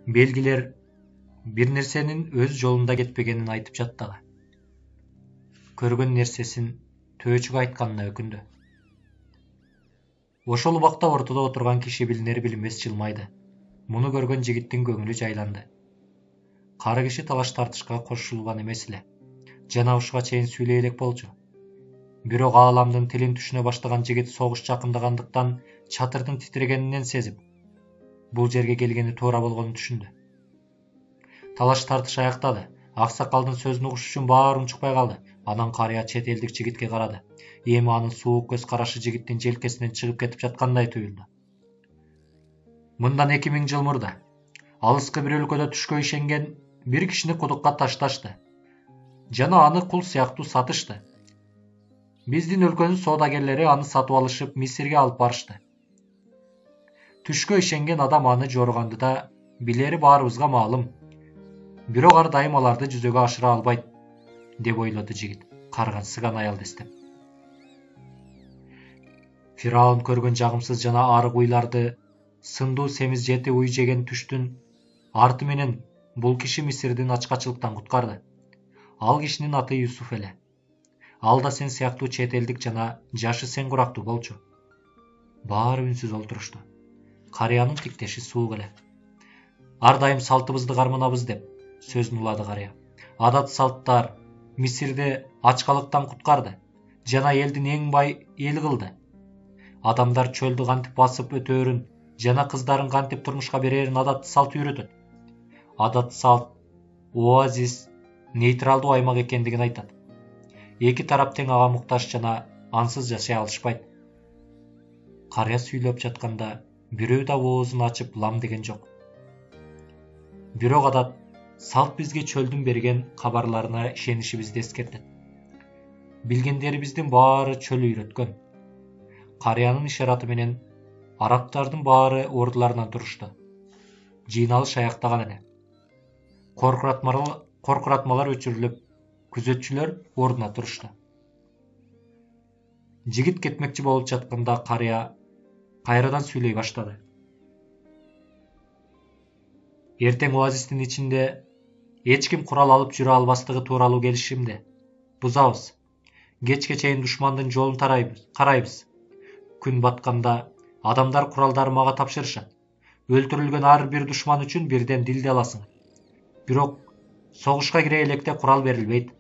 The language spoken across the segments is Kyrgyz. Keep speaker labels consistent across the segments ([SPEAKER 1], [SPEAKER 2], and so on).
[SPEAKER 1] Белгилер бир нерсенин өз жолунда кетпегенин айтып жаттагы. Көргөн нерсесин төөчүгө айтканына өкүндү. Ошол убакта ортодо отурган киши билинер билинбес жылмайды. Муну көргөн жигиттин көңүлү жайланды. Кары киши талаш тартышка кошулган эмес эле. Жана ушуга чейин сүйлөй элек болчу. Бирок ааламдын тилин түшүнө баштаган жигит согуш жакындагандыктан чатырдын титирегенинен сезип, бул жерге келгени туура болгонун түшүндү. Талаш тартыш аяктады. Аксакалдын сөзүн угуш үчүн баары унчукпай калды. Анан карыя чет элдик жигитке карады. Эми анын суук көз карашы жигиттин желкесинен чыгып кетип жаткандай туюлду. Мындан 2000 жыл мурда алыскы бир өлкөдө түшкө ишенген бир кишини кудукка ташташты. Жана аны кул сыяктуу сатышты. Биздин өлкөнүн соодагерлери аны сатып алышып Мисирге алып барышты. Түшкө ишенген адам аны жорганды да билери баарыбызга маалым. Бирок ар дайым аларды жүзөгө ашыра албайт, деп ойлоду жигит, каргансыган аял дестеп. Фираун көргөн жагымсыз жана арык уйларды, сындуу семиз жети уй жеген түштүн арты менен бул киши Мисирдин ачкачылыктан куткарды. Ал кишинин аты Юсуф эле. Ал да сен сыяктуу чет элдик жана жашы сен курактуу болчу. Баары үнсүз олтурушту. Карыянын тиктеши суук эле. Ар дайым салтыбызды карманабыз деп сөзүн улады карыя. Адат салттар Мисирди ачкалыктан куткарды жана элдин эң бай эл кылды. Адамдар чөлдү кантип басып өтөөрүн жана кыздарын кантип турмушка берерин адат салт үйрөтөт. Адат салт оазис нейтралдуу аймак экендигин айтат. Эки тарап тең ага муктаж жана ансыз жашай алышпайт. Карыя сүйлөп жатканда бирөө да оозун ачып лам деген жок. Бирок адат салт бизге чөлдүн берген кабарларына ишенишибизди эскертет. Билгендерибиздин баары чөл үйрөткөн. Карыянын ишараты менен араптардын баары ордуларынан турушту. Жыйналыш аяктаган эле. Коркуратмалар өчүрүлүп, күзөтчүлөр ордуна турушту. Жигит кетмекчи болуп жатканда карыя кайрадан сүйлөй баштады. Эртең оазистин ичинде эч ким курал алып жүрө албастыгы тууралуу келишимди бузабыз. Кечке чейин душмандын жолун карайбыз. Күн батканда адамдар куралдары мага тапшырышат. Өлтүрүлгөн ар бир душман үчүн бирден дилди аласың. Бирок согушка кире электе курал берилбейт.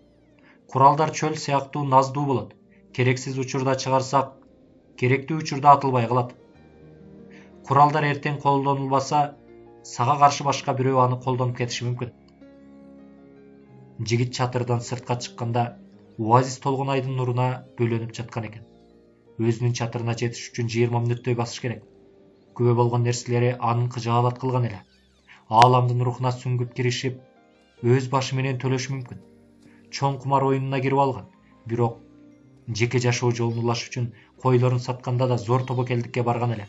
[SPEAKER 1] Куралдар чөл сыяктуу наздуу болот. Керексиз учурда чыгарсак, керектүү учурда атылбай калат. Куралдар эртең колдонулбаса, сага каршы башка бирөө аны колдонуп кетиши мүмкүн. Жигит чатырдан сыртка чыкканда, оазис толгон айдын нуруна бөлөнүп жаткан экен. Өзүнүн чатырына жетиш үчүн 20 мүнөттөй басыш керек. Күбө болгон нерселери анын кыжаалат кылган эле. Ааламдын рухуна сүңгүп киришип, өз башы менен төлөшү мүмкүн. Чоң кумар оюнуна кирип алган. Бирок жеке жашоо жолун улаш үчүн койлорун сатканда да зор тобокелдикке барган эле.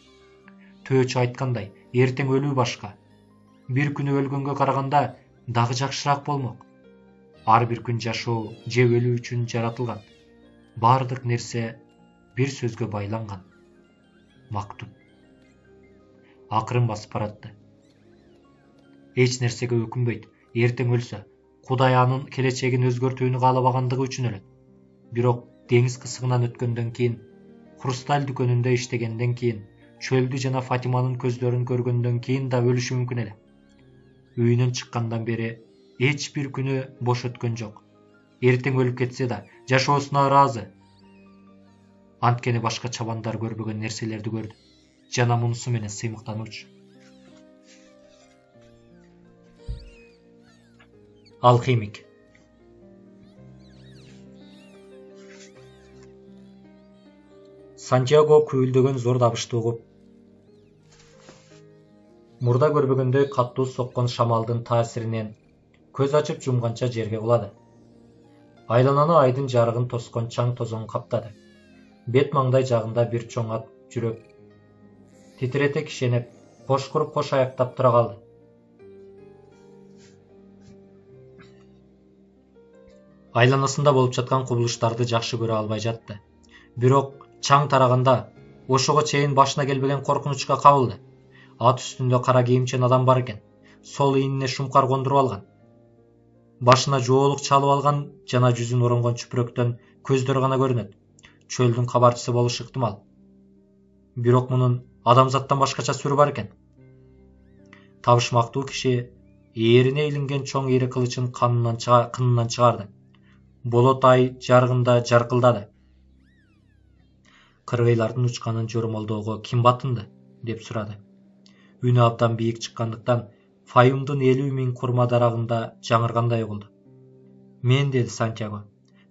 [SPEAKER 1] Төөчү айткандай, эртең өлүү башка. Бир күнү өлгөнгө караганда дагы жакшыраак болмок. Ар бир күн жашоо же өлүү үчүн жаратылган. Бардык нерсе бир сөзгө байланган. Мактуб. Акырын басып баратты. Эч нерсеге өкүнбөйт. Эртең өлсө, Кудай анын келечегин өзгөртүүнү каалабагандыгы үчүн өлөт. Бирок деңиз кысыгынан өткөндөн кийин, хрусталь дүкөнүндө иштегенден кийин, чөлдү жана Фатиманын көздөрүн көргөндөн кийин да өлүшү мүмкүн эле. Үйүнөн чыккандан бери эч бир күнү бош өткөн жок. Эртең өлүп кетсе да жашоосуна ыраазы. Анткени башка чабандар көрбөгөн нерселерди көрдү. Жана мунусу менен сыймыктануучу. Алхимик. Сантьяго күйүлдөгөн зор дабышты угуп, мурда көрбөгөндөй каттуу соккон шамалдын таасиринен көз ачып жумганча жерге кулады. Айлананы айдын жарыгын тоскон чаң тозоң каптады. Бет маңдай жагында бир чоң ат жүрөк титирете кишенеп, кош куруп кош аяктап тура калды. Айланасында болуп жаткан кубулуштарды жакшы көрө албай жатты. Бирок чаң тараганда ошого чейин башына келбеген коркунучка кабылды. Ат үстүндө кара кийимчен адам бар экен. сол ийинине шумкар кондуруп алган. Башына жоолук чалып алган жана жүзүн оронгон чүпүрөктөн көздөрү гана көрүнөт. Чөлдүн кабарчысы болушу ыктымал. Бирок мунун адамзаттан башкача сүрү бар экен. Табышмактуу киши ээрине илинген чоң ири кылычын кынынан чыгарды. Болот ай жарыгында жаркылдады. Кыргыйлардын учканын жоромолдоого ким батынды? Деп сурады. Үнү абдан бийик чыккандыктан Фаюмдун 50.000 курма дарагында жаңыргандай болду. Мен, деди Сантьяго.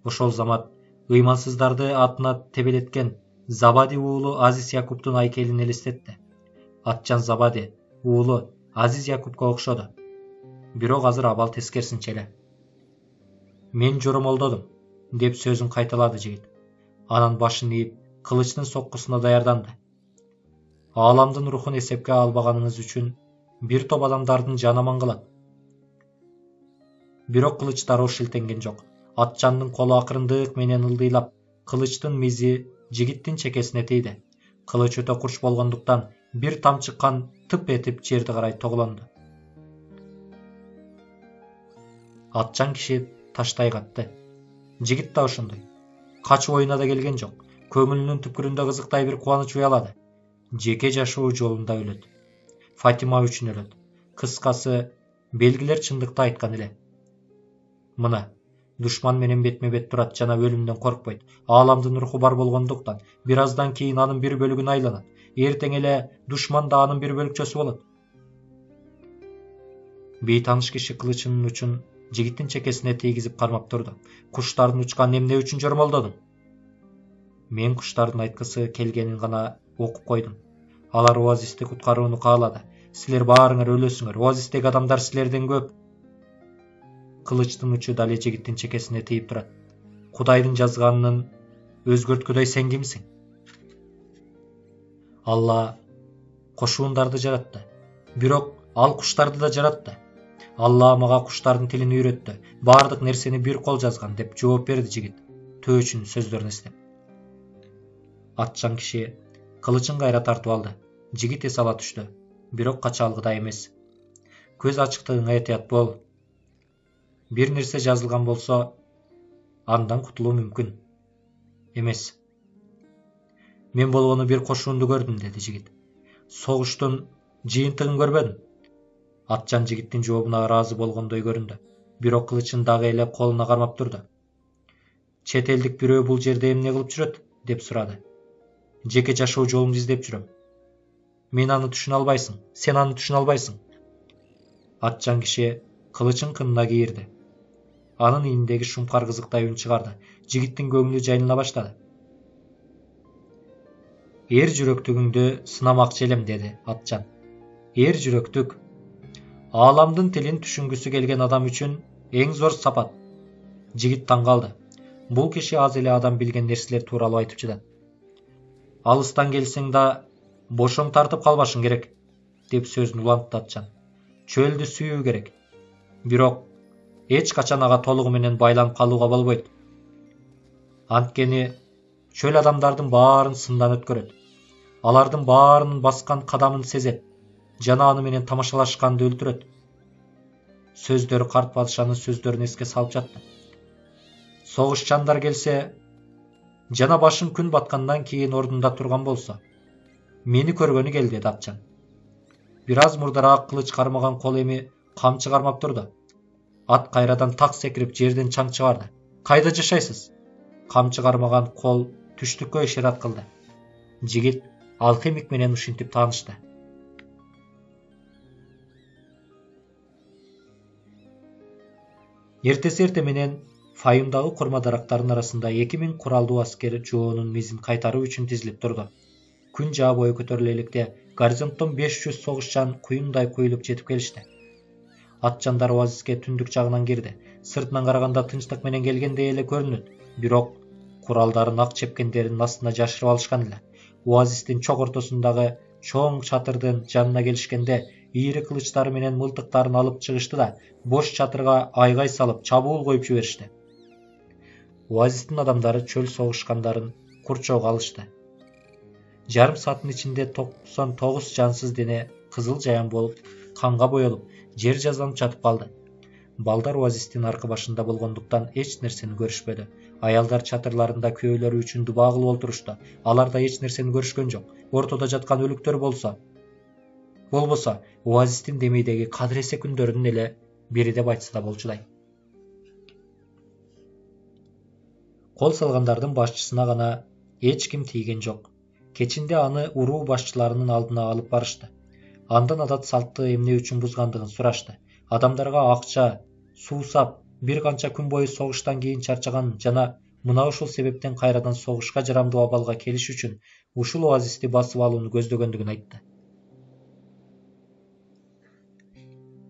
[SPEAKER 1] Ошол замат ыймансыздарды атына тебелеткен Забади уулу Азиз Якуптун айкелин элестетти. Атчан Забади уулу Азиз Якупка окшоду. Бирок азыр абал тескерисинче эле. Мен жоромолдодум, деп сөзүн кайталады жигит. Анан башын ийип, кылычтын соккусуна даярданды. Ааламдын рухун эсепке албаганыңыз үчүн бир топ адамдардын жаны аман калат. Бирок кылыч дароо шилтенген жок. Атчандын колу акырындык менен ылдыйлап, кылычтын мизи жигиттин чекесине тийди. Кылыч өтө курч болгондуктан бир тамчы кан тып этип жерди карай тоглонду. Атчан киши таштай катты. Жигит да ошондой. Качып оюна да келген жок. Көңүлүнүн түпкүрүндө кызыктай бир кубаныч уялады. Жеке жашоо жолунда өлөт. Фатима үчүн өлөт. Кыскасы, белгилер чындыкты айткан эле. Мына, душман менен бетме-бет турат жана өлүмдөн коркпойт. Ааламдын руху бар болгондуктан бир аздан кийин анын бир бөлүгүнө айланат. Эртең эле душман да анын бир бөлүкчөсү болот. Бейтаныш киши кылычынын учун жигиттин чекесине тийгизип кармап турду. Куштардын учканын эмне үчүн жоромолдодуң? Мен куштардын айткысы келгенин гана окуп койдум. Алар Оазисти куткарууну каалады. Силер баарыңар өлөсүңөр. Оазистеги адамдар силерден көп. Кылычтын учу дале жигиттин чекесине тийип турат. Кудайдын жазганын өзгөрткүдөй сен кимсиң? Алла кошуундарды жаратты. Бирок ал куштарды да жаратты. Алла мага куштардын тилин үйрөттү. Бардык нерсени бир кол жазган, деп жооп берди жигит, төөчүнүн сөздөрүн эстеп. Атчан киши кылычын кайра тартып алды. Жигит эс ала түштү. Бирок кача алгыдай эмес. Көз ачыктыгыңа этият бол. Бир нерсе жазылган болсо, андан кутулуу мүмкүн эмес. Мен болгону бир кошуунду көрдүм, деди жигит. Согуштун жыйынтыгын көрбөдүм. Атчан жигиттин жообуна ыраазы болгондой көрүндү. Бирок кылычын дагы эле колуна кармап турду. Чет элдик бирөө бул жерде эмне кылып жүрөт? Деп сурады. Жеке жашоо жолумду издеп жүрөм. Мен аны түшүнө албайсың, сен аны түшүнө албайсың. Атчан киши кылычын кынына кийирди. Анын ийиндеги шумкар кызыктай үн чыгарды. Жигиттин көңүлү жайнала баштады. Эр жүрөктүгүңдү сынамакчы элем, деди Атчан. Эр жүрөктүк ааламдын тилин түшүнгүсү келген адам үчүн эң зор сапат. Жигит таң калды. Бул киши аз эле адам билген нерселер тууралуу айтып жатат. Алыстан келсең да бошоң тартып калбашың керек, деп сөзүн улантты Атчан. Чөлдү сүйүү керек. Бирок эч качан ага толугу менен байланып калууга болбойт. Анткени чөл адамдардын баарын сындан өткөрөт. Алардын баарынын баскан кадамын сезет жана аны менен тамашалашканды өлтүрөт. Сөздөрү карт падышанын сөздөрүн эске салып жатты. Согушчандар келсе жана башын күн баткандан кийин ордунда турган болсо, мени көргөнү кел, деди Атчан. Бир аз мурдараак кылыч кармаган кол эми камчы кармап турду. Ат кайрадан так секирип жерден чаң чыгарды. Кайда жашайсыз? Камчы кармаган кол түштүккө ишарат кылды. Жигит алхимик менен ушинтип таанышты. Эртеси эрте менен Фаюмдагы курма дарактардын арасында 2000 куралдуу аскер жоонун мизин кайтаруу үчүн тизилип турду. Күн жаа бою көтөрүлө электе горизонттон 500 согушчан куюмдай куюлуп жетип келишти. Атчандар Оазиске түндүк жагынан кирди. Сыртынан караганда тынчтык менен келгендей эле көрүнөт. Бирок куралдарын ак чепкендеринин астына жашырып алышкан эле. Оазистин чок ортосундагы чоң чатырдын жанына келишкенде ийри кылычтары менен мылтыктарын алып чыгышты да бош чатырга айгай салып чабуул коюп жиберишти. Оазистин адамдары чөл согушкандарын курчоого алышты. Жарым сааттын ичинде 99 жансыз дене кызыл жаян болуп канга боелуп, жер жазанып жатып калды. Балдар оазистин аркы башында болгондуктан эч нерсени көрүшпөдү. Аялдар чатырларында күйөөлөрү үчүн дуба кылып отурушту. Алар да эч нерсени көрүшкөн жок. Ортодо жаткан өлүктөр болбосо, оазистин демейдеги кадыресе күндөрүнүн эле бири деп айтса да болчудай. Кол салгандардын башчысына гана эч ким тийген жок. Кечинде аны уруу башчыларынын алдына алып барышты. Андан адат салтты эмне үчүн бузгандыгын сурашты. Адамдарга акча, суусап, бир канча күн бою согуштан кийин чарчаган жана мына ушул себептен кайрадан согушка жарамдуу абалга келиш үчүн ушул оазисти басып алууну көздөгөндүгүн айтты.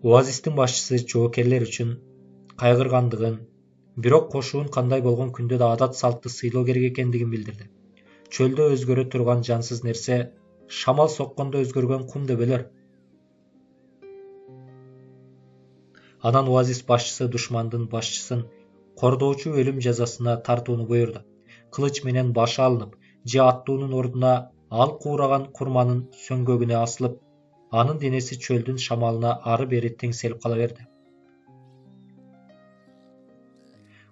[SPEAKER 1] Оазистин башчысы жоокерлер үчүн кайгыргандыгын, бирок кошуун кандай болгон күндө да адат салтты сыйлоо керек экендигин билдирди. Чөлдө өзгөрө турган жансыз нерсе шамал соккондо өзгөргөн кум деп өлөр. Анан оазис башчысы душмандын башчысын кордоочу өлүм жазасына тартууну буйрду. Кылыч менен башы алынып, же аттуунун ордуна ал куураган курманын сөңгөгүнө асылып, анын денеси чөлдүн шамалына ары бери теңселип кала берди.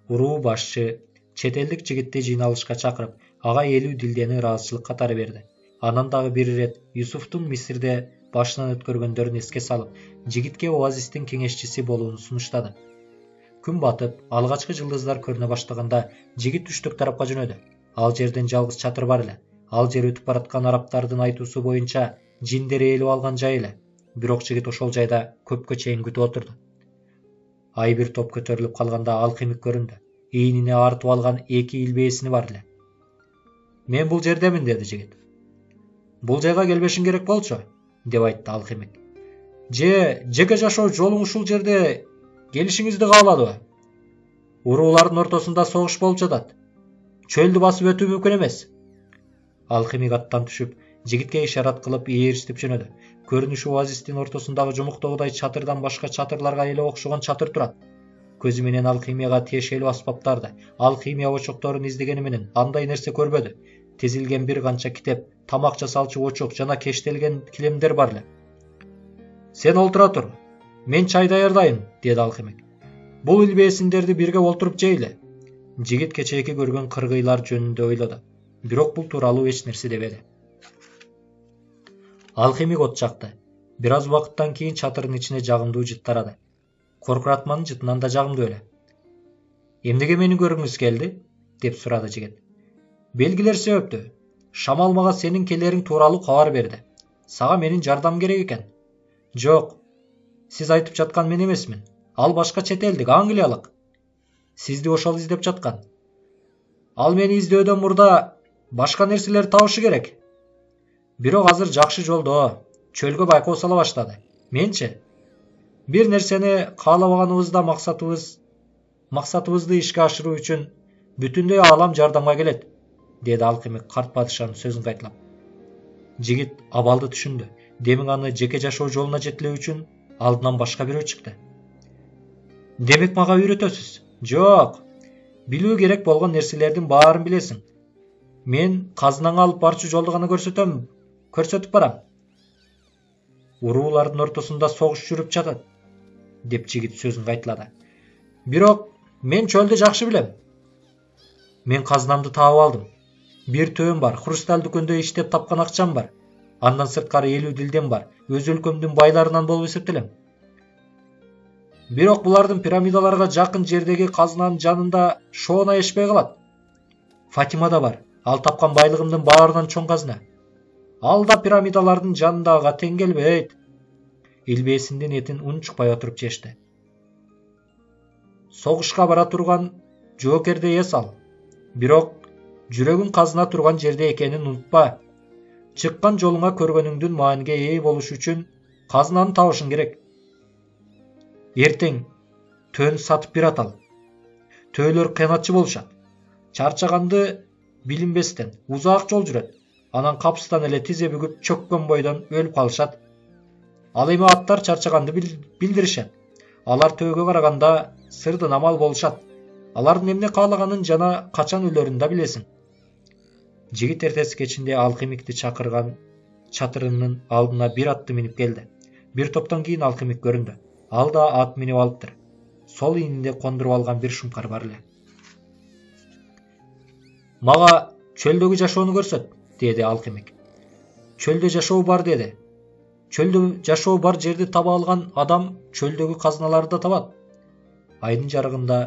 [SPEAKER 1] Уруу башчы чет элдик жигитти жыйналышка чакырып, ага 50 дилдени ыраазычылык катары берди. Анан дагы бир ирет Юсуфтун Мисирде башынан өткөргөндөрүн эске салып, жигитке оазистин кеңешчиси болууну сунуштады. Күн батып, алгачкы жылдыздар көрүнө баштаганда жигит түштүк тарапка жөнөдү. Ал жерден жалгыз чатыр бар эле. Ал жер өтүп бараткан арабтардын айтуусу боюнча жиндер ээлеп алган жай эле. Бирок жигит ошол жайда көпкө чейин күтүп отурду. Ай бир топ көтөрүлүп калганда алхимик көрүндү. Ийнине артып алган 2 илбээсини бар эле. Мен бул жердемин, деди жигит. Бул жайга келбешиң керек болчу, деп айтты алхимик. Жеке жашоо жолуң ушул жерде келишиңизди кааладыбы? Уруулардын ортосунда согуш болуп жатат. Чөлдү басып өтүү мүмкүн эмес. Алхимик аттан түшүп, жигитке ишарат кылып ээрчитип жөнөдү. Көрүнүшү оазистин ортосундагы жумуктогудай чатырдан башка чатырларга эле окшогон чатыр турат. Көзү менен алхимияга тиешелүү аспаптарды, алхимия очокторун издегени менен андай нерсе көрбөдү. Тизилген бир канча китеп, тамак жасалчу очок жана кештелген килемдер бар эле. Сен олтура тур, мен чай даярдайын, деди алхимик. Бул илбээсиндерди бирге олтуруп жейли. Жигит кечээки көргөн кыргыйлар жөнүндө ойлоду, бирок бул тууралуу эч нерсе дебеди. Алхимик от жакты. Бир аз убакыттан кийин чатырдын ичине жагымдуу жыт тарады. Коркуратманын жытынан да жагымдуу эле. Эмнеге мени көргүңүз келди? Деп сурады жигит. Белгилер себептүү. Шамал мага сенин келериң тууралуу кабар берди. Сага менин жардам керек экен. Жок. Сиз айтып жаткан мен эмесмин. Ал башка чет элдик, англиялык. Сизди ошол издеп жаткан. Ал мени издөдөн мурда башка нерселер табышы керек. Бирок азыр жакшы жолдо, чөлгө байкоо сала баштады. Менчи бир нерсени каалабаганыбызда максатыбызды ишке ашыруу үчүн бүтүндөй аалам жардамга келет, деди алхимик карт падышанын сөзүн кайталап. Жигит абалды түшүндү. Демек аны жеке жашоо жолуна жетелөө үчүн алдынан башка бирөө чыкты. Демек мага үйрөтөсүз? Жок. Билүү керек болгон нерселердин баарын билесиң. Мен казынаңа алып барчу жолду гана көрсөтүп барам. Уруулардын ортосунда согуш жүрүп жатат, деп жигит сөзүн кайталады. Бирок мен чөлдү жакшы билем. Мен казынамды таап алдым. Бир төбөм бар, хрусталь дүкөндө иштеп тапкан акчам бар. Андан сырткары 50 дилдем бар. Өз өлкөмдүн байларынан болуп эсептелем. Бирок булардын пирамидаларга жакын жердеги казынанын жанында шоона эшпей калат. Фатима да бар. Ал тапкан байлыгымдын баарынан чоң казына. Ал да пирамидалардын жанындагыга тең келбейт. Илбээсиндин этин унчукпай отуруп жешти. Согушка бара турган жоокерде эс ал. Бирок жүрөгүң казына турган жерде экенин унутпа. Чыккан жолуңа көргөнүңдүн мааниге ээ болуш үчүн казынаны табышың керек. Эртең төөнү сатып бир атал. Төөлөр кыянатчы болушат. Чарчаганды билинбестен узак жол жүрөт. Анан капыстан эле тизе бүгүп чөккөн бойдон өлүп калышат. Ал эми аттар чарчаганды билдиришет. Алар төөгө караганда сырдын амал болушат. Алардын эмне каалаганын жана качан өлөрүн да билесиң. Жигит эртеси кечинде алхимикти чакырган чатырынын алдына бир атты минип келди. Бир топтон кийин алхимик көрүндү. Ал да ат минип алыптыр. Сол ийинде кондуруп алган бир шумкар бар эле. Мага чөлдөгү жашоону көрсөт, деди алхимик. Чөлдө жашоо бар, деди. Чөлдө жашоо бар жерди таба алган адам чөлдөгү казыналарды да табат. Айдын жарыгында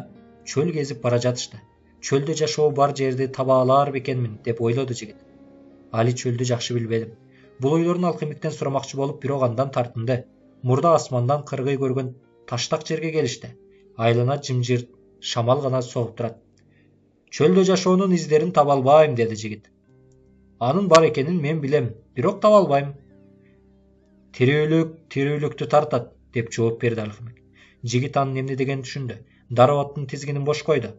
[SPEAKER 1] чөл кезип бара жатышты. Чөлдө жашоо бар жерди таба алар бекенмин деп ойлоду жигит. Али чөлдү жакшы билбедим. Бул ойлорун алхимиктен сурамакчы болуп бирок андан тартынды. Мурда асмандан кыргый көргөн таштак жерге келишти. Айлана жымжырт шамал гана согуп турат. Чөлдө жашоонун издерин таба албайм, деди жигит. Анын бар экенин мен билем, бирок таба албайм. Тирүүлүктү тартат, деп жооп берди алхимик. Жигит анын эмне дегенин түшүндү. Дароо аттын тизгинин бош койду.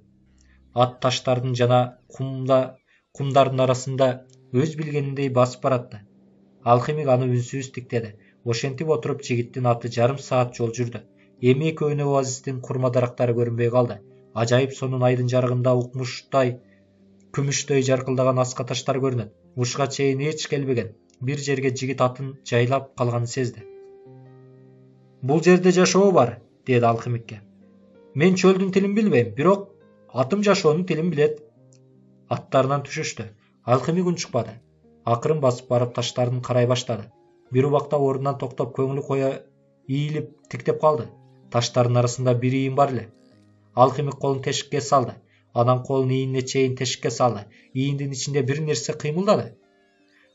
[SPEAKER 1] Ат таштардын жана кумдардын арасында өз билгениндей басып баратты. Алхимик аны үнсүз тиктеди. Ошентип отуруп жигиттин аты жарым саат жол жүрдү. Эми экөөнө оазистин курма дарактары көрүнбөй калды. Ажайып сонун айдын жарыгында укмуштай, күмүштөй жаркылдаган аска таштар көрүнөт. Ушка чейин эч келбеген бир жерге жигит атын жайлап калганын сезди. Бул жерде жашоо бар, деди алхимикке. Мен чөлдүн тилин билбейм, бирок атым жашоонун тилин билет. Аттарынан түшүштү. Алхимик унчукпады. Акырын басып барып таштардын карай баштады. Бир убакта ордунан токтоп көңүлү кое ийилип тиктеп калды. Таштардын арасында бир ийин бар эле. Алхимик колун тешикке салды. Анан колун ийинине чейин тешикке салды. Ийиндин ичинде бир нерсе кыймылдады.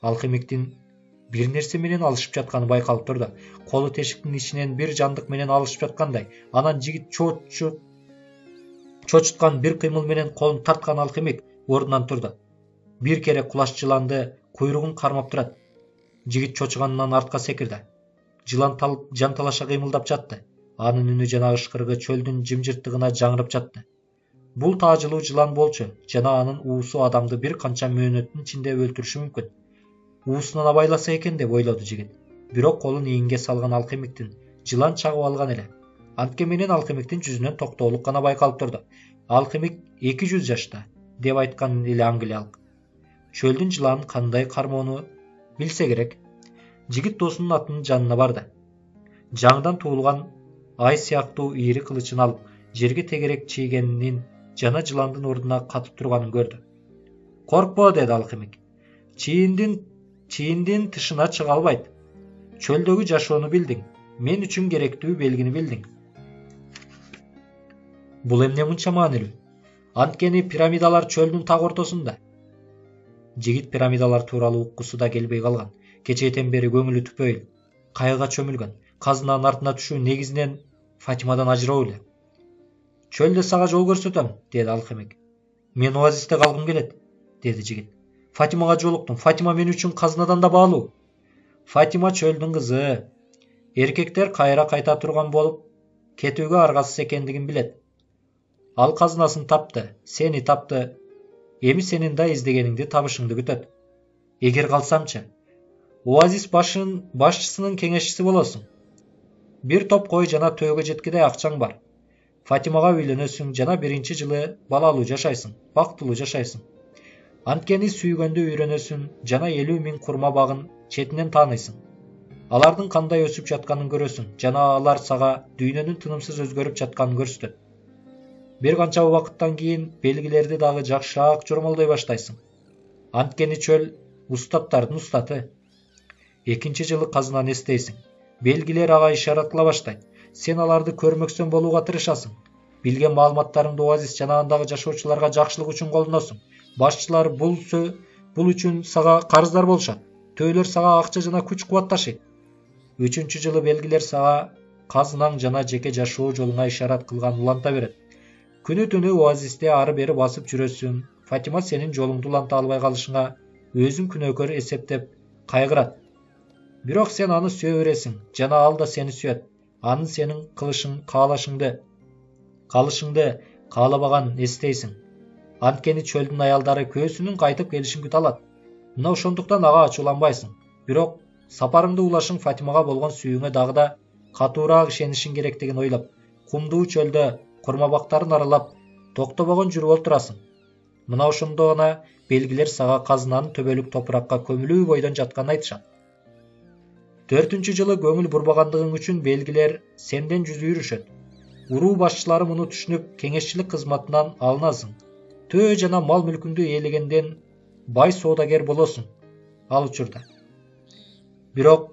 [SPEAKER 1] Алхимиктин бир нерсе менен алышып жатканы байкалып турду. Колу тешиктин ичинен бир жандык менен алышып жаткандай. Анан жигит чочуткан бир кыймыл менен колун тарткан алхимик ордунан турду. Бир кере кулаш жыланды куйругун кармап турат. Жигит чочуганынан артка секирди. Жылан жанталаша кыймылдап жатты. Анын үнү жана ышкырыгы чөлдүн жымжырттыгына жаңырып жатты. Бул таажылуу жылан болчу жана анын уусу адамды бир канча мөөнөттүн ичинде өлтүрүшү мүмкүн. Уусунан абайласа экен деп ойлоду жигит. Бирок колун ийинге салган алхимиктин жылан чагып алган эле. Антке менен алхимиктин жүзүнөн токтоолук гана байкалып турду. Алхимик 200 жашта, деп айткан эле англиялык. Чөлдүн жыланын кандай кармоону билсе керек. Жигит досунун атынын жанына барды. Жаңдан туулган ай сыяктуу ийри кылычын алып, жерге тегерек чийгенин жана жыландын ордуна катып турганын көрдү. Коркпо, деди алхимик. Чийиндин тышына чыга албайт. Чөлдөгү жашоону билдиң. Мен үчүн керектүү белгини билдиң. Бул эмне мынча маанилүү? Анткени пирамидалар чөлдүн так ортосунда. Жигит пирамидалар тууралуу уккусу да келбей калган. Кечээден бери көңүлү түпөйүл, кайгыга чөмүлгөн. Казынанын артына түшүү негизинен Фатимадан ажыроо эле. Чөлдө сага жол көрсөтөм, деди алхимик. Мен оазисте калгым келет, деди жигит. Фатимага жолуктум. Фатима мен үчүн казынадан да баалуу. Фатима чөлдүн кызы. Эркектер кайра кайта турган болуп кетүүгө аргасыз экендигин билет. Ал казынасын тапты, сени тапты. Эми сенин да издегениңди табышыңды күтөт. Эгер калсамчы? Оазис башчысынын кеңешчиси болосуң. Бир топ кой жана төөгө жеткидей акчаң бар. Фатимага үйлөнөсүң жана биринчи жылы балалуу жашайсың, бактылуу жашайсың. Анткени сүйгөндү үйрөнөсүң жана 50 000 курма багын четинен тааныйсың. Алардын кандай өсүп жатканын көрөсүң жана алар сага дүйнөнүн тынымсыз өзгөрүп жатканын көрсөтөт. Бир канча убакыттан кийин белгилерди дагы жакшыраак жормолдой баштайсың. Анткени чөл устаттардын устаты. Экинчи жылы казынаны эстейсиң. Белгилер ага ишара кыла баштайт. Сен аларды көрмөксөн болууга тырышасың. Билген маалыматтарыңды оазис жана андагы жашоочуларга жакшылык үчүн колдоносуң. Башчылар бул үчүн сага карыздар болушат. Төөлөр сага акча жана күч кубат ташыйт. 3-чү жылы белгилер сага казынаң жана жеке жашоо жолуңа ишарат кылган уланта берет. Күнү түнү оазисте ары бери басып жүрөсүң. Фатима сенин жолуңду уланта албай калышыңа өзүн күнөөкөр эсептеп кайгырат. Бирок сен аны сүйө бересиң жана ал да сени сүйөт. Анын сенин калышыңды каалабаган эстейсиң. Анткени чөлдүн аялдары көөсүнүн кайтып келишин күтө алат. Мына ошондуктан ага ачууланбайсың. Бирок сапарыңды улашың Фатимага болгон сүйүүңө дагы да катуураак ишенишиң керектигин ойлоп, кумдуу чөлдө курмабактарын аралап, токтобогон жүрүп отурасың. Мына ошондо гана белгилер сага казынанын төбөлүк топуракка көмүлүү бойдон жатканын айтышат. 4-cü жылы көңүл бурбагандыгың үчүн белгилер сенден жүз үйрүшөт. Уруу башчылары муну түшүнүп, кеңешчилик кызматынан алынасың. Төө жана мал мүлкүңдү ээлегенден бай соодагер болосуң ал учурда. Бирок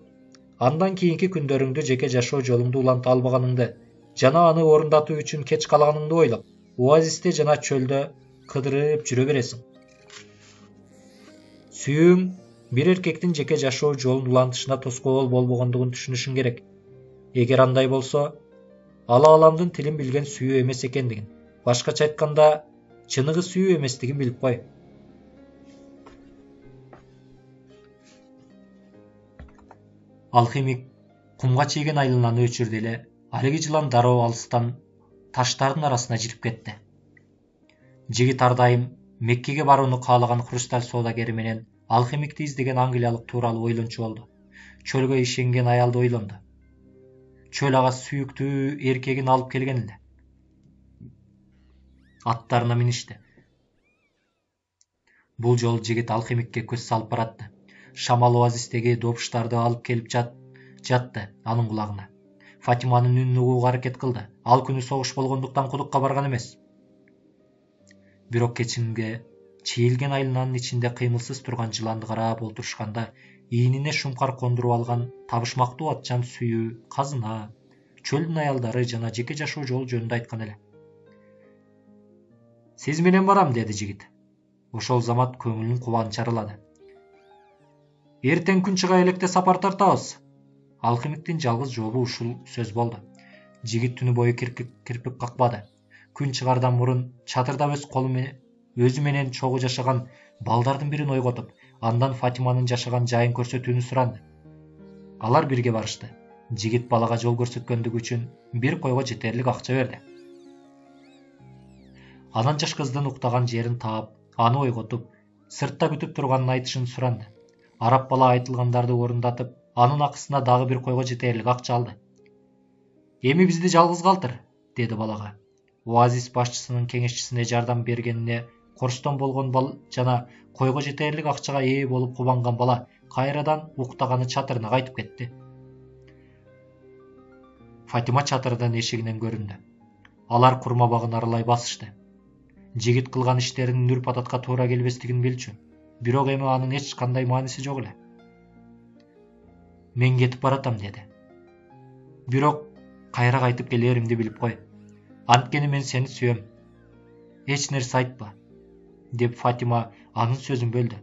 [SPEAKER 1] андан кийинки күндөрүңдү жеке жашоо жолуңду уланта албаганыңды жана аны орундатуу үчүн кеч калганыңды ойлоп, оазисте жана чөлдө кыдырып жүрө бересиң. Сүйүүң бир эркектин жеке жашоо жолун улантышына тоскоол болбогондугун түшүнүшүң керек. Эгер андай болсо, ала аламдын тилин билген сүйүү эмес экендигин, башкача айтканда, чыныгы сүйүү эместигин билип кой. Алхимик кумга чийген айлананы өчүрдү эле, алиги жылан дароо алыстан таштардын арасына жирип кетти. Жигит ар дайым Меккеге барууну каалаган хрусталь соодагери менен алхимикти издеген англиялык тууралуу ойлончу болду. Чөлгө ишенген аялды ойлонду. Чөл ага сүйүктүү эркегин алып келген эле. Аттарына миништи. Бул жолу жигит алхимикке көз салып баратты. Шамал оазистеги добуштарды алып келип жатты анын кулагына. Фатиманын үнүн угууга аракет кылды. Ал күнү согуш болгондуктан кудукка барган эмес. Бирок кечимге чийилген айлананын ичинде кыймылсыз турган жыланды карап олтурушканда, ийнине шумкар кондуруп алган табышмактуу атчан сүйүү, казына, чөлдүн аялдары жана жеке жашоо жолу жөнүндө айткан эле. Сиз менен барам, деди жигит. Ошол замат көңүлүнүн кубанычы арылады. Эртең күн чыга электе сапар тартабыз. Алхимиктин жалгыз жообу ушул сөз болду. Жигит түнү бою кирпик какпады. Күн чыгардан мурун чатырда өзү менен чогуу жашаган балдардын бирин ойготуп, андан Фатиманын жашаган жайын көрсөтүүнү суранды. Алар бирге барышты. Жигит балага жол көрсөткөндүгү үчүн бир койго жетерлик акча берди. Анан жаш кыздын уктаган жерин таап, аны ойготуп, сыртта күтүп турганын айтышын суранды. Араб бала айтылгандарды орундатып, анын акысына дагы бир койго жетерлик акча алды. Эми бизди жалгыз калтыр, деди балага. Оазис башчысынын кеңешчисине жардам бергенине корстон болгон жана койго жетерлик акчага ээ болуп кубанган бала кайрадан уктаганы чатырына кайтып кетти. Фатима чатырдын эшигинен көрүндү. Алар курма багын аралай басышты. Жигит кылган иштеринин нүр пататка туура келбестигин билчү. Бирок эми анын эч кандай мааниси жок эле. Мен кетип баратам, деди. Бирок кайра кайтып келеримди билип кой. Анткени мен сени сүйөм. Эч нерсе айтпа, деп Фатима анын сөзүн бөлдү.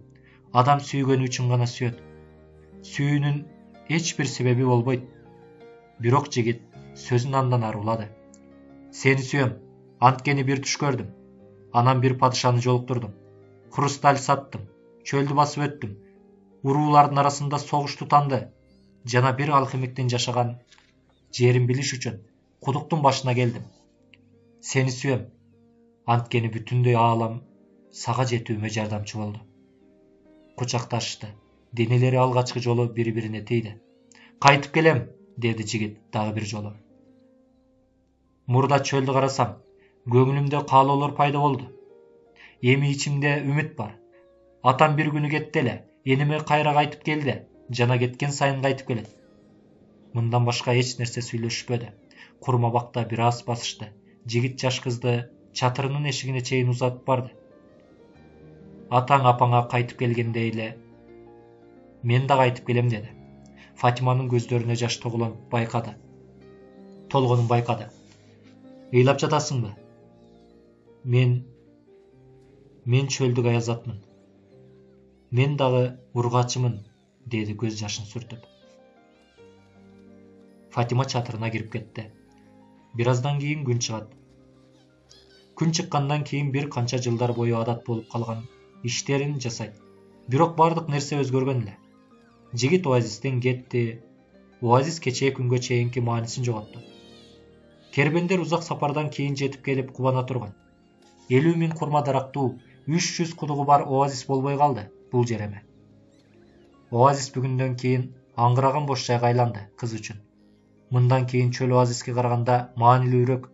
[SPEAKER 1] Адам сүйгөнү үчүн гана сүйөт. Сүйүүнүн эч бир себеби болбойт. Бирок жигит сөзүн андан ары улады. Сени сүйөм. Анткени бир түш көрдүм. Анан бир падышаны жолуктурдум. Хрусталь саттым. Чөлдү басып өттүм. Уруулардын арасында согушту танды. Жана бир алхимиктин жашаган жерин билиш үчүн кудуктун башына келдим. Сени сүйөм. Анткени бүтүндөй аалам сага жетүүмө жардамчы болду. Кучакташышты. Денелери алгачкы жолу бири-бирине тийди. Кайтып келем, деди жигит дагы бир жолу. Мурда чөлдү карасам, көңүлүмдө каалоолор пайда болду. Эми ичимде үмүт бар. Атам бир күнү кетти эле, энеме кайра кайтып келди, жана кеткен сайын кайтып келет. Мындан башка эч нерсе сүйлөшпөдү. Курма бакта бир аз басышты. Жигит жаш кызды чатырынын эшигине чейин узатып барды. Атаң апаңа кайтып келгенде эле мен да кайтып келем, деди. Фатиманын көздөрүнө жаш толгонун байкады. Ыйлап жатасыңбы? Мен чөлдүк аязатмын. Мен дагы ургачымын, деди көз жашын сүртүп. Фатима чатырына кирип кетти. Бир аздан кийин күн чыгат. Күн чыккандан кийин бир канча жылдар бою адат болуп калган иштерин жасайт. Бирок бардык нерсе өзгөргөн эле. Жигит оазистен кетти. Оазис кечээ күнгө чейинки маанисин жоготту. Кербендер узак сапардан кийин жетип келип кубана турган. 50 000 курма дарактуу, 300 кудугу бар оазис болбой калды бул жер эме. Оазис бүгүндөн кийин аңгыраган бош жайга айланды кыз үчүн. Мындан кийин чөл оазиске караганда маанилүүрөөк.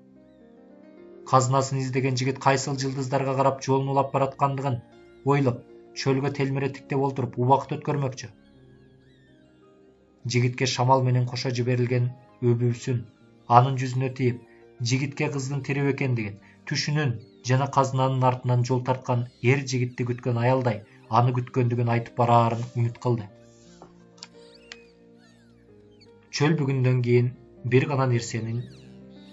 [SPEAKER 1] Казынасын издеген жигит кайсыл жылдыздарга карап жолун улап бараткандыгын ойлоп, чөлгө телмире тиктеп олтуруп убакыт өткөрмөкчү. жигитке шамал менен кошо жиберилген өбүсүн анын жүзүнө тийип, жигитке кыздын тирүү экендигин, түшүнүн жана казынанын артынан жол тарткан эр жигитти күткөн аялдай аны күткөндүгүн айтып бараарын үмүт кылды. Чөл бүгүндөн кийин бир гана нерсенин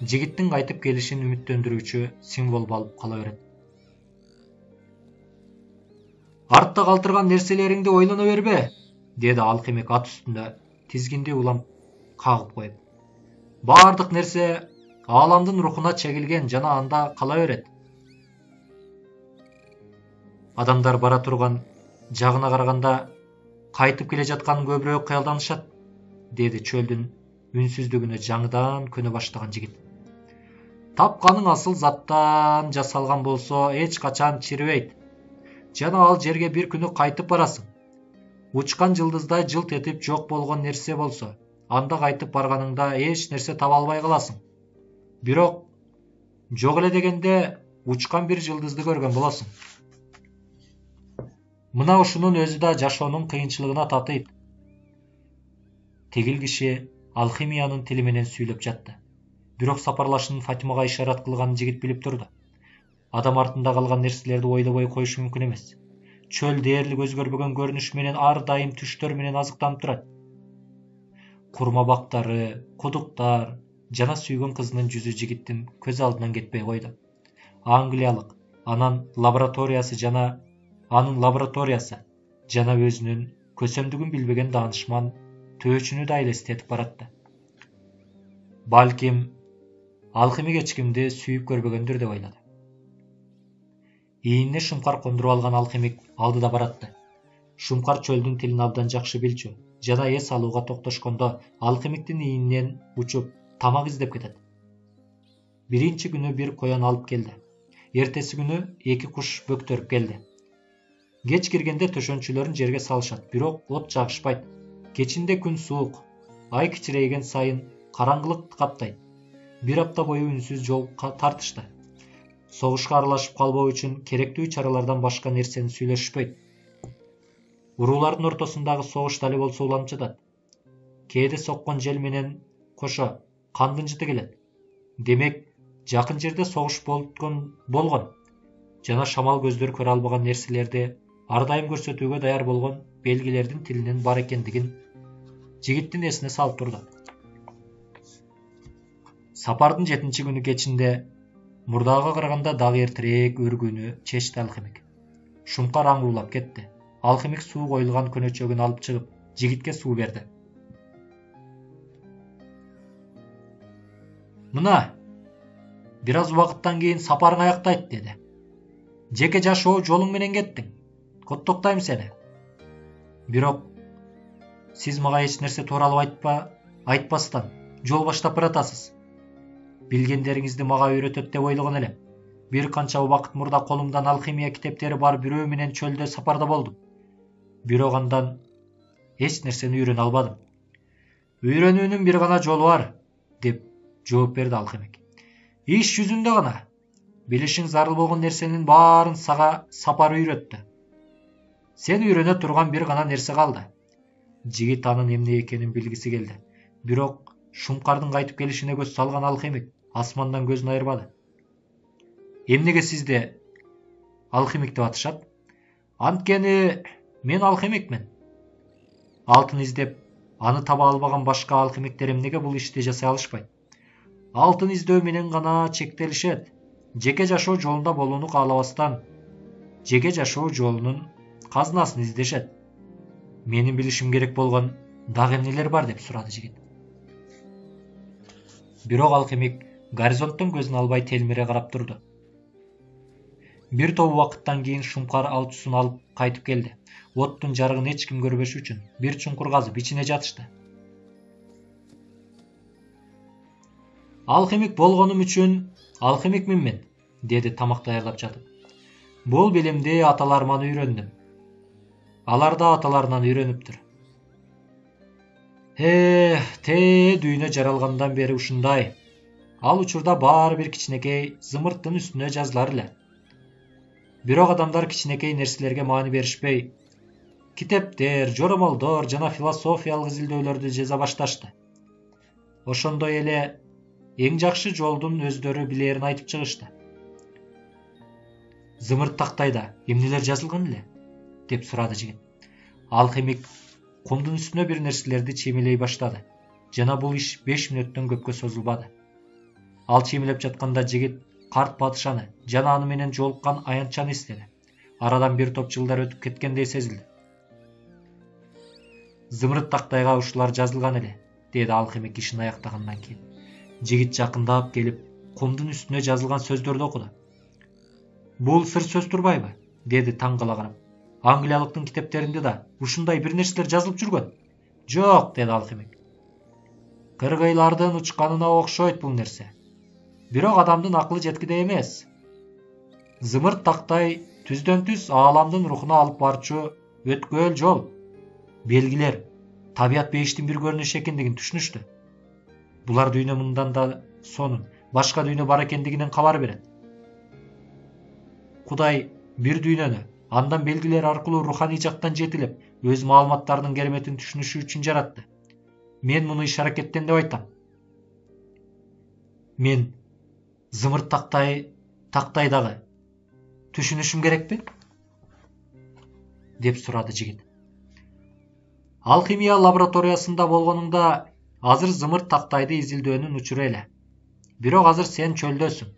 [SPEAKER 1] жигиттин кайтып келишин үмүттөндүрүүчү символ болуп кала берет. Артта калтырган нерселериңди ойлоно бербе, деди алхимик ат үстүндө тизгинди улам кагып коюп. Бардык нерсе ааламдын рухуна чегилген жана анда кала берет. Адамдар бара турган жагына караганда кайтып келе жатканын көбүрөөк кыялданышат, деди чөлдүн үнсүздүгүнө жаңыдан көнө баштаган жигит. Тапканың асыл заттан жасалган болсо эч качан чирибейт. Жана ал жерге бир күнү кайтып барасың. Учкан жылдыздай жылт этип жок болгон нерсе болсо, анда кайтып барганыңда эч нерсе таба албай каласың. Бирок жок эле дегенде учкан бир жылдызды көргөн болосуң. Мына ушунун өзү да жашоонун кыйынчылыгына татыйт. Тегил киши алхимиянын тили менен сүйлөп жатты. Бирок сапарлашынын Фатимага ишарат кылганын жигит билип турду. Адам артында калган нерселерди ойлобой коюш мүмкүн эмес. Чөл дээрлик өзгөрбөгөн көрүнүш менен ар дайым түштөр менен азыктанып турат. Курма бактары, кудуктар жана сүйгөн кызынын жүзү жигиттин көз алдынан кетпей койду. Англиялык, анын лабораториясы жана өзүнүн көсөмдүгүн билбеген даанышман төөчүнү да элестетип баратты. Балким алхимик эч кимди сүйүп көрбөгөндүр деп ойлоду. Ийинине шумкар кондуруп алган алхимик алдыда баратты. Шумкар чөлдүн тилин абдан жакшы билчү жана эс алууга токтошкондо алхимиктин ийининен учуп тамак издеп кетет. Биринчи күнү бир коян алып келди. Эртеси күнү 2 куш бөктөрүп келди. Кеч киргенде төшөнчүлөрүн жерге салышат, бирок от жагышпайт. Кечинде күн суук, ай кичирейген сайын караңгылык каптайт. Бир апта бою үнсүз жол тартышты. Согушка аралашып калбоо үчүн керектүү чаралардан башка нерсени сүйлөшүшпөйт. Уруулардын ортосундагы согуш дали болсо уланып жатат. Кээде соккон жел менен кошо кандын жыты келет. Демек, жакын жерде согуш болгон жана шамал көздөр көрө албаган нерселерди ар дайым көрсөтүүгө даяр болгон белгилердин тилинин бар экендигин жигиттин эсине салып турду. Сапардын 7-чи күнү кечинде мурдага караганда дагы эртерээк өргүүнү чечти алхимик. Шумкар аңгуулап кетти. Алхимик суу коюлган көнөчөгүн алып чыгып, жигитке суу берди. Мына, бир аз убакыттан кийин сапарың аяктайт, деди. Жеке жашоо жолуң менен кеттиң. Коттоктойм сени. Бирок сиз мага эч нерсе тууралып айтпастан жол баштап баратасыз. Билгендериңизди мага үйрөтөт деп ойлогон элем. Бир канча убакыт мурда колумдан алхимия китептери бар бирөө менен чөлдө сапарда болдум. Бирок андан эч нерсени үйрөнө албадым. Үйрөнүүнүн бир гана жолу бар, деп жооп берди алхимик. Иш жүзүндө гана. Билишиң зарыл болгон нерсенин баарын сага сапар үйрөттү. Сен үйрөнө турган бир гана нерсе калды. Жигит анын эмне экенин билгиси келди. Бирок Шумкардын кайтып келишине көз салган алхимик асмандан көзүн айырбады. Эмнеге сизди алхимик деп атышат? Анткени мен алхимикмин. Алтын издеп, аны таба албаган башка алхимиктер эмнеге бул ишти жасай алышпайт? Алтын издөө менен гана чектелишет. Жеке жашоо жолунда болууну каалабастан, жеке жашоо жолунун казынасын издешет. Менин билишим керек болгон дагы эмнелер бар, деп сурады жигит. Бирок алхимик горизонттон көзүн албай телмире карап турду. Бир топ убакыттан кийин Шумкар алчусын алып кайтып келди. Оттун жарыгын эч ким көрбөш үчүн бир чуңкур казып ичине жатышты. Алхимик болгонум үчүн алхимикмин мен, деди тамак даярдап жатып. Бул билимди аталарыман үйрөндүм. Алар да аталарынан үйрөнүптүр. Дүйнө жаралгандан бери ушундай. Ал учурда баары бир кичинекей зымырттын үстүнө жазылар эле. Бирок адамдар кичинекей нерселерге маани беришпей, китептер, жоромолдор жана философиялык изилдөөлөрдү жаза башташты. Ошондой эле эң жакшы жолдун өздөрү билерин айтып чыгышты. Зымырт тактайда эмнелер жазылган эле? Деп сурады жигит. Алхимик кумдун үстүнө бир нерселерди чемелей баштады. Жана бул иш 5 мүнөттөн көпкө созулбады. Ал чемелеп жатканда жигит карт падышаны жана аны менен жолуккан аянтчаны эстеди. Арадан бир топ жылдар өтүп кеткендей сезилди. Зымырт тактайга ушулар жазылган эле, деди алхимик ишин аяктагандан кийин. Жигит жакындап келип, кумдун үстүнө жазылган сөздөрдү окуду. Бул сыр сөз турбайбы? Деди таң кала карап. Англиялыктын китептеринде да ушундай бир нерселер жазылып жүргөн. Жок, деди алхимик. Кыргыйлардын учканына окшойт бул нерсе. Бирок адамдын акылы жеткидей эмес. Зымырт тактай түздөн түз ааламдын рухуна алып барчу өткөл жол. Белгилер табият бейиштин бир көрүнүшү экендигин түшүнүштү. Булар дүйнө мындан да сонун, башка дүйнө бар экендигинен кабар берет. Кудай бир дүйнөнү андан белгилер аркылуу руханий жактан жетилип, өз маалыматтарынын кереметин түшүнүшү үчүн жаратты. Мен муну иш-аракеттен деп айтам. Мен зымырт тактайдагы түшүнүшүм керекпи? Деп сурады жигит. Алхимия лабораториясында болгонуңда азыр зымырт тактайды изилдөөнүн учуру эле. Бирок азыр сен чөлдөсүң.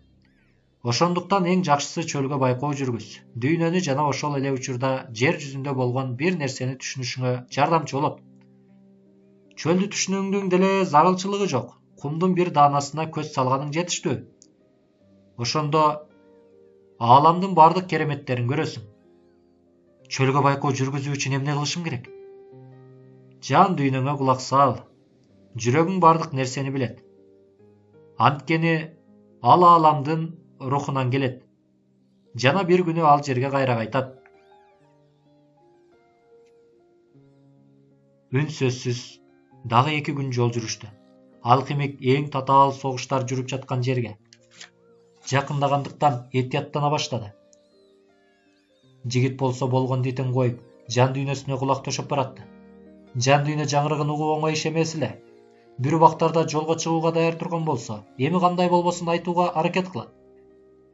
[SPEAKER 1] Ошондуктан эң жакшысы чөлгө байкоо жүргүз. Дүйнөнү жана ошол эле учурда жер жүзүндө болгон бир нерсени түшүнүшүңө жардамчы болот. Чөлдү түшүнүүңдүн деле зарылчылыгы жок. Кумдун бир даанасына көз салганың жетиштүү. Ошондо ааламдын бардык кереметтерин көрөсүң. Чөлгө байкоо жүргүзүү үчүн эмне кылышым керек? Жан дүйнөңө кулак сал. Жүрөгүң бардык нерсени билет. Анткени ал ааламдын рухунан келет. Жана бир күнү ал жерге кайра кайтат. Үнсөзсүз дагы 2 күн жол жүрүштү. Алхимик эң татаал согуштар жүрүп жаткан жерге жакындагандыктан этияттана баштады. Жигит болсо болгон дитин коюп, жан дүйнөсүнө кулак тошоп баратты. Жан дүйнө жаңырыгын угуу оңой иш эмес эле. Бир убактарда жолго чыгууга даяр турган болсо, эми кандай болбосун айтууга аракет кылат.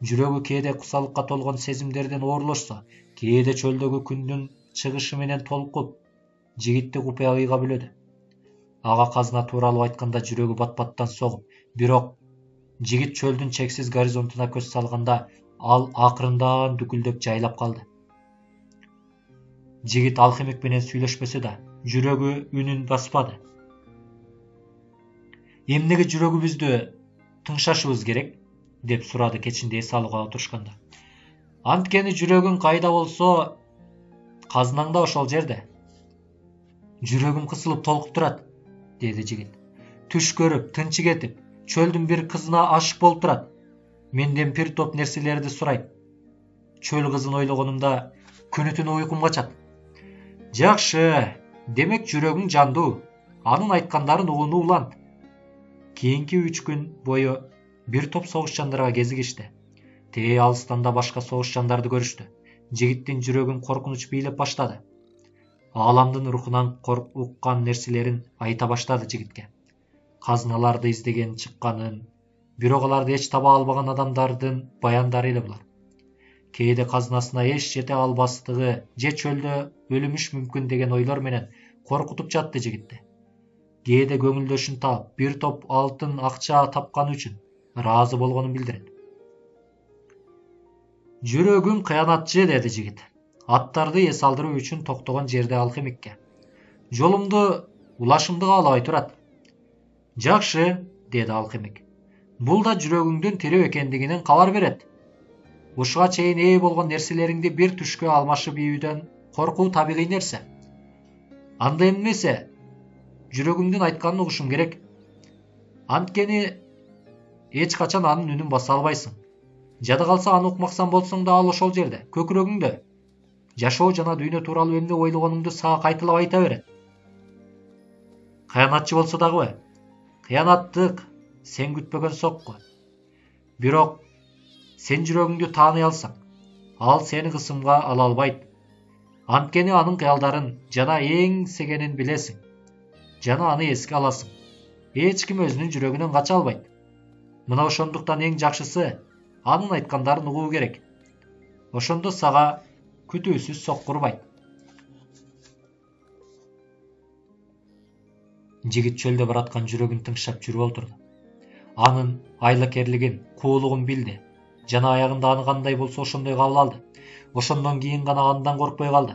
[SPEAKER 1] Жүрөгү кээде кусалыкка толгон сезимдерден оорулошсо, кээде чөлдөгү күндүн чыгышы менен толкуп, жигитти купуя ыйга бөлөдү. Ага казына тууралуу айтканда жүрөгү бат-баттан согуп, бирок жигит чөлдүн чексиз горизонтуна көз салганда, ал акырындан дүкүлдөп жайлап калды. Жигит алхимик менен сүйлөшпөсө да, жүрөгү үнүн баспады. Эмнеге жүрөгүбүздү тыңшашыбыз керек? Деп сурады кечинде эс алууга отурушканда. Анткени жүрөгүң кайда болсо, казынаң да ошол жерде. Жүрөгүм кысылып толкуп турат, деди жигит. Түш көрүп, тынчы кетип, чөлдүн бир кызына ашык болуп турат. Менден бир топ нерселерди сурайт. Чөл кызын ойлогонумда күнү-түнү уйкум качат. Жакшы, демек жүрөгүң жандуу. Анын айткандарын угууну улант. Кийинки 3 күн бою бир топ согушчандарга кезигишти. Тээ алыстан да башка согушчандарды көрүштү. Жигиттин жүрөгүн коркунуч бийлеп баштады. Ааламдын рухунан уккан нерселерин айта баштады жигитке. Казыналарды издеген чыкканын, бирок аларды эч таба албаган адамдардын баяндары эле булар. Кээде казынасына эч жете албастыгы, же чөлдө өлүмүш мүмкүн деген ойлор менен коркутуп жатты жигитти. Кээде көңүлдөшүн таап, бир топ алтын акча тапканы үчүн ыраазы болгонун билдирет. Жүрөгүм кыянатчы, деди жигит. Аттарды эс алдыруу үчүн токтогон жерде алхимикке. Жолумду улашымды каалабай турат. Жакшы, деди алхимик. Бул да жүрөгүңдүн тирүү экендигинен кабар берет. Ушуга чейин ээ болгон нерселериңди бир түшкө алмашып ийүүдөн коркуу табигый нерсе. Анда эмнесе, жүрөгүңдүн айтканын угушуң керек. Анткени эч качан анын үнүн баса албайсың. Жада калса аны укмаксан болсоң да ал ошол жерде, көкүрөгүңдө. Жашоо жана дүйнө тууралуу эмне ойлогонуңду сага кайталап айта берет. Кыянатчы болсо дагыбы? Кыянаттык, сен күтпөгөн сокку. Бирок сен жүрөгүңдү тааный алсаң, ал сени кысымга ала албайт. Анткени анын кыялдарын жана эң сегенин билесиң. Жана аны эске аласың. Эч ким өзүнүн жүрөгүнөн кача албайт. Мына ошондуктан эң жакшысы анын айткандарын угуу керек. Ошондо сага күтүүсүз соккурбайт. Жигит чөлдө бараткан жүрөгүн тыңшап жүрүп отурду. Анын айлакерлигин, куулугун билди. Жана аягында аны кандай болсо ошондой кабыл алды. Ошондон кийин гана андан коркпой калды.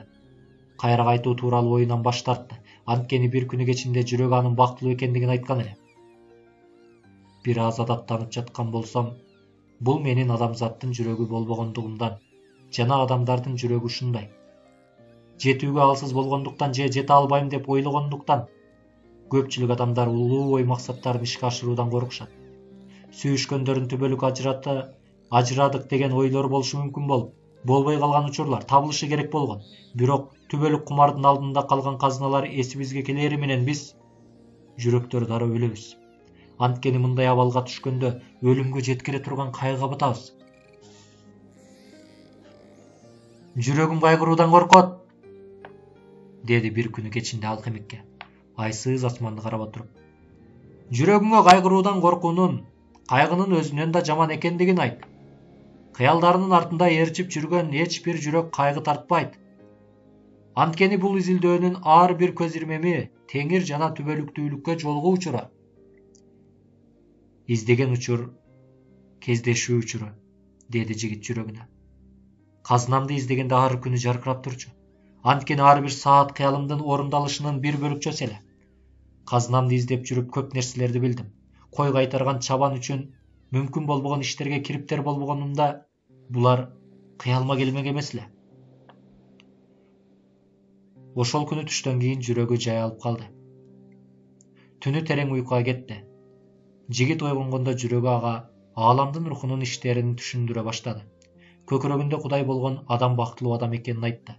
[SPEAKER 1] Кайра кайтуу тууралуу оюнан баш тартты. Анткени бир күнү кечинде жүрөгү анын бактылуу экендигин айткан эле. Бир аз адаттанып жаткан болсом, бул менин адамзаттын жүрөгү болбогондугумдан, жана адамдардын жүрөгү ушундай. Жетүүгө алсыз болгондуктан же жете албайм деп ойлогондуктан көпчүлүк адамдар улуу ой максаттарын ишке ашыруудан коркушат. Сүйүшкөндөрдүн түбөлүк ажырадык деген ойлор болушу мүмкүн болуп, болбой калган учурлар табылышы керек болгон. Бирок түбөлүк кумардын алдында калган казыналар эсибизге келери менен биз жүрөктөр дароо өлөбүз. Анткени мындай абалга түшкөндө өлүмгө жеткире турган кайгыга батабыз. Жүрөгүм кайгыруудан коркот, деди бир күнү кечинде алхимикке, айсыз асманды карап отуруп. Жүрөгүңө кайгыруудан коркуунун, кайгынын өзүнөн да жаман экендигин айт. Кыялдарынын артында ээрчип жүргөн эч бир жүрөк кайгы тартпайт. Анткени бул изилдөөнүн ар бир көз ирмеми теңир жана түбөлүктүүлүккө жолугуу учуру. Издеген учур кездешүү учуру, деди жигит жүрөгүнө. Казынамды издегенде ар күнү жаркырап турчу. Анткени ар бир саат кыялымдын орундалышынын бир бөлүкчөсү эле. Казынамды издеп жүрүп көп нерселерди билдим. Кой кайтарган чабан үчүн мүмкүн болбогон иштерге кириптер болбогонумда, булар кыялыма келмек эмес эле. Ошол күнү түштөн кийин жүрөгү жай алып калды. Түнү терең уйкуга кетти. Жигит ойгонгондо жүрөгү ага ааламдын рухунун иштерин түшүндүрө баштады. Көкүрөгүндө Кудай болгон адам бактылуу адам экенин айтты.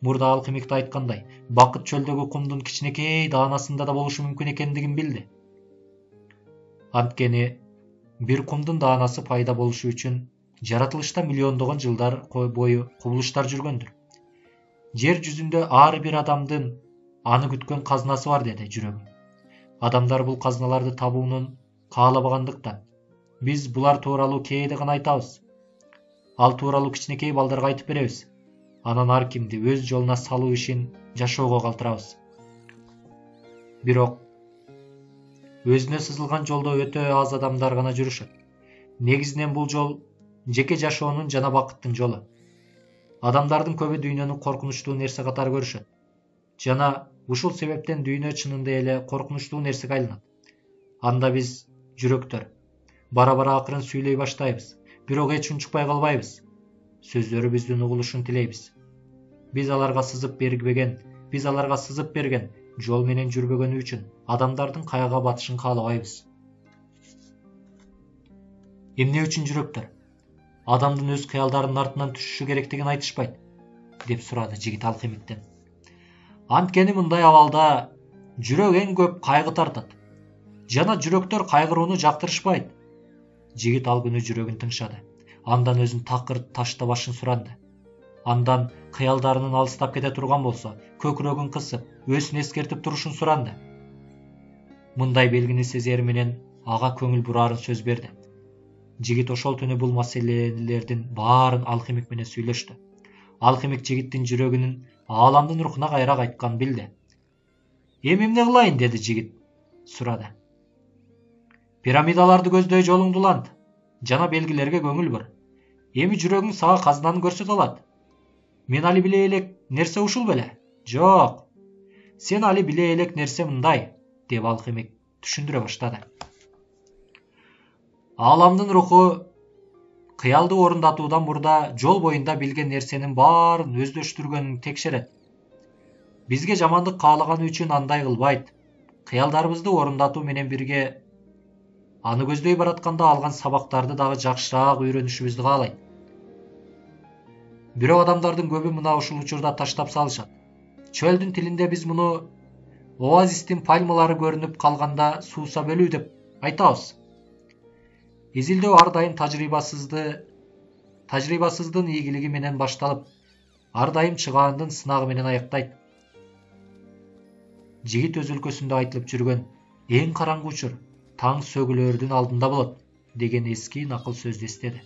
[SPEAKER 1] Мурда алхимикте айткандай, бакыт чөлдөгү кумдун кичинекей даанасында да болушу мүмкүн экендигин билди. Анткени бир кумдун даанасы пайда болушу үчүн жаратылышта миллиондогон жылдар бою кубулуштар жүргөндүр. Жер жүзүндө ар бир адамдын аны күткөн казынасы бар, деди жүрөгү. Адамдар бул казыналарды табуунун каалабагандыктан биз булар тууралуу кээде гана айтабыз. Ал тууралуу кичинекей балдарга айтып беребиз. Анан ар кимди өз жолуна салуу ишин жашоого калтырабыз. Бирок өзүнө сызылган жолдо өтө аз адамдар гана жүрүшөт. Негизинен бул жол жеке жашоонун жана бакыттын жолу. Адамдардын көбү дүйнөнү коркунучтуу нерсе катары көрүшөт. Жана ушул себептен дүйнө чынында эле коркунучтуу нерсеге айланат. Анда биз, жүрөктөр, бара-бара акырын сүйлөй баштайбыз, бирок эч унчукпай калбайбыз. Сөздөрүбүздүн угулушун тилейбиз. Биз аларга сызып берген жол менен жүрбөгөнү үчүн адамдардын кайгыга батышын каалабайбыз. Эмне үчүн жүрөктөр адамдын өз кыялдарынын артынан түшүшү керектигин айтышпайт, деп сурады жигит алхимиктен. Анткени мындай абалда жүрөк эң көп кайгы тартат. Жана жүрөктөр кайгырууну жактырышпайт. Жигит ал күнү жүрөгүн тыңшады. Андан өзүн такыр ташта башын суранды. Андан кыялдарынын алыстап кете турган болсо, көкүрөгүн кысып, өзүн эскертип турушун суранды. Мындай белгини сезери менен ага көңүл бураарын сөз берди. Жигит ошол түнү бул маселелердин баарын алхимик менен сүйлөштү. Алхимик жигиттин жүрөгүнүн ааламдын рухуна кайра кайтканын билди. Эми эмне кылайын, деди жигит сурады. Пирамидаларды көздөй жолуңду улант, жана белгилерге көңүл бур. Эми жүрөгүң сага казынаны көрсөтө алат. Мен али биле элек нерсе ушул беле? Жок. Сен али биле элек нерсе мындай, деп алхимик түшүндүрө баштады. Ааламдын руху кыялды орундатуудан мурда жол боюнда билген нерсенин баарын өздөштүргөнүн текшерет. Бизге жамандык каалаганы үчүн андай кылбайт. Кыялдарыбызды орундатуу менен бирге аны көздөй баратканда алган сабактарды дагы жакшыраак үйрөнүшүбүздү каалайт. Бирок адамдардын көбү мына ушул учурда таштап салышат. Чөлдүн тилинде биз муну оазистин пальмалары көрүнүп калганда сууса бөлүү деп айтабыз. Изилдөө ар дайым тажрыйбасыздын ийгилиги менен башталып, ар дайым чыгаандын сынагы менен аяктайт. Жигит өз өлкөсүндө айтылып жүргөн эң караңгы учур таң сөгүлөрдүн алдында болот деген эски накыл сөздү эстеди.